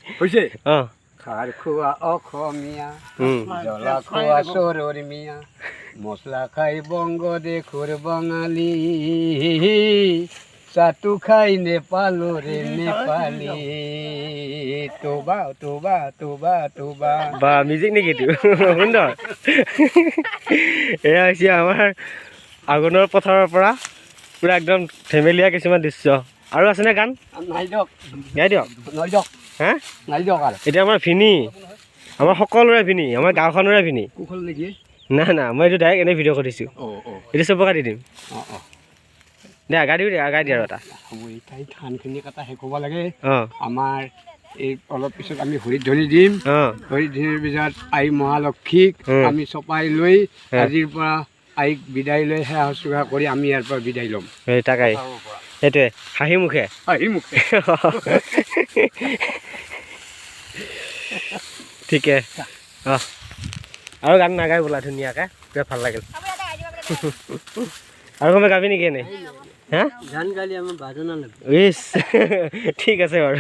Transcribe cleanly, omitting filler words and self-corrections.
হৈছে অঁ খাৰ খোৱা অসমীয়া জ্বলা খোৱা চৰৰ মিয়া মছলা খাই বংগদেশৰ বঙালী চাটু খাই নেপালৰে নেপালী তোবা তোবা তোবা তোবা বা মিউজিক নেকি এইটো সুন্দৰ এয়া হৈছে আমাৰ আগুনৰ পথাৰৰ পৰা পুৰা একদম ধেমেলীয়া কিছুমান দৃশ্য আৰু আছেনে গান নাই দিয়ক গাই দিয়ক নাই দিয়ক হা নাই দিয়ক আৰু এতিয়া আমাৰ ভিনি আমাৰ সকলোৰে ভিনি আমাৰ গাঁওখনৰে ভিনি কুশল নেকি না না মই এইটো ডাইৰেক্ট এনেই ভিডিঅ' কৰিছোঁ এইটো চবকে দি দিম দে গাই দিবি গাই দিয়া আৰু এটা তাই ধানখিনি কাটা শেষ হ'ব লাগে অঁ আমাৰ এই অলপ পিছত আমি হৰিত ধৰি দিম অঁ হৰিত ধৰিৰ পিছত আই মহালক্ষীক আমি চপাই লৈ আজিৰ পৰা আইক বিদায় লৈ সেৱা শুশ্ৰূষা কৰি আমি ইয়াৰ পৰা বিদায় ল'ম এই তাকাই সেইটোৱে হাঁহি মুখে হাঁহি মুখে ঠিকে অঁ আৰু গান নাগাই বোলা ধুনীয়াকৈ বিৰাট ভাল লাগিল আৰু কোনোবাই গাবি নেকি এনেই হা গান গালি আমাৰ বাজনা লাগিব ইছ ঠিক আছে বাৰু